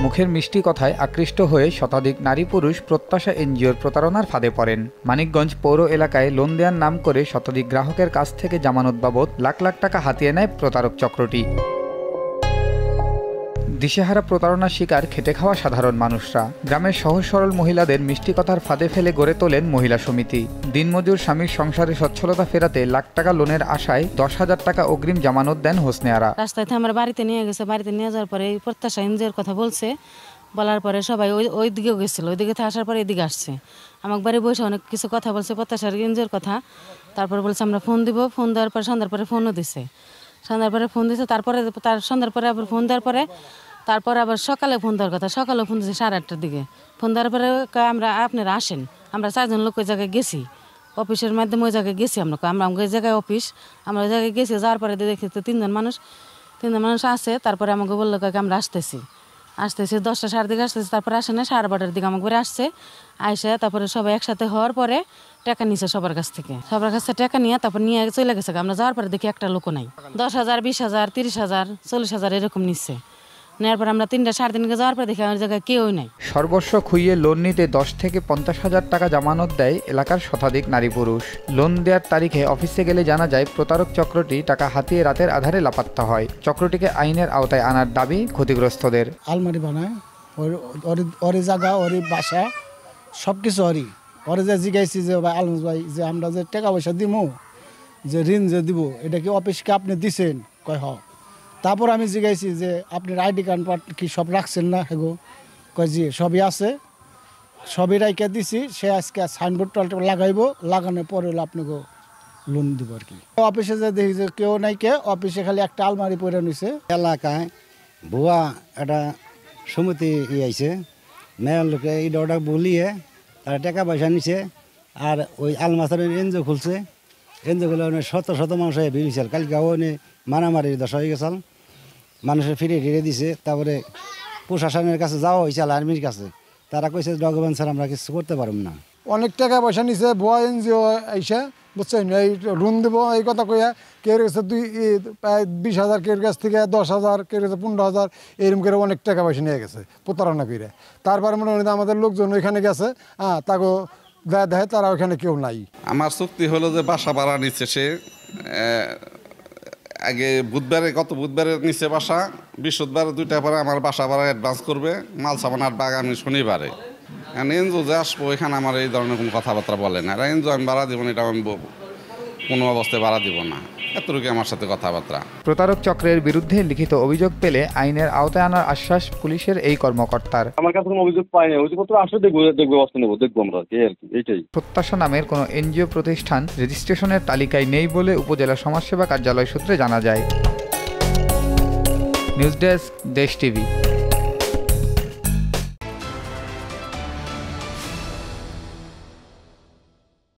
মুখের মিষ্টি কথায় আকৃষ্ট হয়ে শতাধিক নারী পুরুষ প্রত্যাশা এনজিওর প্রতারণার ফাঁদে পড়েন। মানিকগঞ্জ পৌর এলাকায় লোন দেওয়ার নাম করে শতাধিক গ্রাহকের কাছ থেকে জামানত বাবদ লাখ লাখ টাকা হাতিয়ে নেয় প্রতারক চক্রটি। দিশেহারা প্রতারণার শিকার খেটে খাওয়া সাধারণ মানুষরা। গ্রামের সহজ সরল মহিলাদের মিষ্টি কথার ফাঁদে ফেলে গড়ে তোলেন মহিলা সমিতি। দিনমজুর স্বামীর সংসারে সচ্ছলতা ফেরাতে লাখ টাকা লোনের আশায় 10,000 টাকা অগ্রিম জামানত দেন হোসনে আরা। রাস্তায় আমার বাড়িতে নিয়ে গেছে, বাড়িতে নিয়ে যাওয়ার পরে প্রত্যাশা এনজিওর কথা বলছে, বলার পরে সবাই ওই দিকেও গেছিল, ওই দিকে আসার পরে এদিকে আসছে। আমার বাড়ি বসে অনেক কিছু কথা বলছে প্রত্যাশার এনজিওর কথা। তারপর বলছে আমরা ফোন দিব, ফোন দেওয়ার পরে সন্ধ্যার পরে ফোনও দিছে, সন্ধ্যার পরে ফোন দিছে। তারপরে তার সন্ধ্যার পরে আবার ফোন দেওয়ার পরে তারপর আবার সকালে ফোন দেওয়ার কথা, সকালেও ফোন দিয়েছে 8:30টার দিকে। ফোন দেওয়ার পরে আপনারা আসেন, আমরা 4 জন লোক ওই জায়গায় গেছি, অফিসের মাধ্যমে ওই জায়গায় গেছি। আমরা ওই জায়গায় অফিস, আমরা ওই জায়গায় গেছি। যাওয়ার পরে দেখি তো 3 জন মানুষ আছে। তারপরে আমাকে বললো আমরা আসতেছি 10টা সাড়ে দিকে আসতেছি। তারপরে আসে না 12:30টার দিকে আমাকে আসছে, আইসে তারপরে সবাই একসাথে হওয়ার পরে টাকা নিছে সবার কাছ থেকে টাকা নিয়ে তারপর নিয়ে চলে গেছে। আমরা যাওয়ার পরে দেখি একটা লোকও নাই। 10,000, 20,000, 30,000, 40,000 এরকম নিচ্ছে। নেওয়ার পর আমরা 3টা সাড়ে 3 যাওয়ার পরে দেখি আমার জায়গায় কেউই নাই। সর্বস্ব খুইয়ে লোন নিতে 10 থেকে 50,000 টাকা জামানত দেয় এলাকার শতাধিক নারী পুরুষ। লোন দেওয়ার তারিখে অফিসে গেলে জানা যায় প্রতারক চক্রটি টাকা হাতিয়ে রাতের আধারে লাপাত্তা হয়। চক্রটিকে আইনের আওতায় আনার দাবি ক্ষতিগ্রস্তদের। আলমারি বানায়, ওরে জায়গা, ওরে বাসা, সব কিছু ওরে যে জিজ্ঞাসি যে আলমজ ভাই যে আমরা যে টাকা পয়সা দিব, যে ঋণ যে দিব, এটা কি অফিসকে আপনি দিছেন? কয় হ। তারপর আমি জিজ্ঞাসি যে আপনার আইডি কার্ড কি সব রাখছেন না? হেগো কয় জি সবই আছে, সবই রাইকে দিছি। সে আজকে সাইনবোর্ড লাগাইব, লাগানোর পরে হলো আপনাকে লোন দিব আর কি। অফিসে যে দেখি যে কেউ নাই, অফিসে খালি একটা আলমারি পরে নিছে। এলাকায় ভুয়া একটা সমিতি আইছে, মেয়ের লোকে এই ডটা বলিয়ে তারা টাকা পয়সা নিছে। আর ওই আলমাসার এনজিও খুলছে, এনজিও খুলে শত মানুষ বেরিয়েছিল। কালকে ওনে মারামারির দশা হয়ে গেছিল, মানুষের ফিরে দিছে। তারপরে প্রশাসনের কাছে যাওয়া হয়েছে, আর্মির কাছে। তারা কইছে ডকুমেন্ট স্যার আমরা কিছু করতে পারব না। অনেক টাকা পয়সা নিছে ভুয়া এনজিও আইসা, বুঝছেন, এই লোন দেবো এই কথা কইয়া কেউ গেছে প্রায় 20,000, কেউ কাছ থেকে 10,000, কেউ গেছে 15,000, এরকম করে অনেক টাকা পয়সা নিয়ে গেছে প্রতারণা করে। তারপরে মনে হয় আমাদের লোকজন ওইখানে গেছে, তাকে দেখে তারা ওইখানে কেউ নাই। আমার চুক্তি হলো যে বাসা ভাড়া নিচ্ছে সে আগে গত বুধবারে নিচে বাসা, বৃহস্পতিবারে 2টা পরে আমার বাসা ভাড়া অ্যাডভান্স করবে, মাল সামান আর আগামী শনিবারে। এনজিও যে আসবো এখানে আমার এই ধরনের কোনো কথাবার্তা বলে না। এনজিও আমি ভাড়া দিব না, এটা আমি কোনো অবস্থায় ভাড়া দিব না, এতটুকু আমার সাথে কথাবার্তা। প্রতারক চক্রের বিরুদ্ধে লিখিত অভিযোগ পেলে আইনের আওতায় আনার আশ্বাস পুলিশের এই কর্মকর্তার। আমার কাছে কোনো অভিযোগ পাইনি, অভিযোগপত্র আসলে দেখবো ব্যবস্থা নেবো, দেখবো আমরা এইটাই। প্রত্যাশা নামের কোনো এনজিও প্রতিষ্ঠান রেজিস্ট্রেশনের তালিকায় নেই বলে উপজেলা সমাজসেবা কার্যালয় সূত্রে জানা যায়। নিউজ ডেস্ক, দেশ টিভি।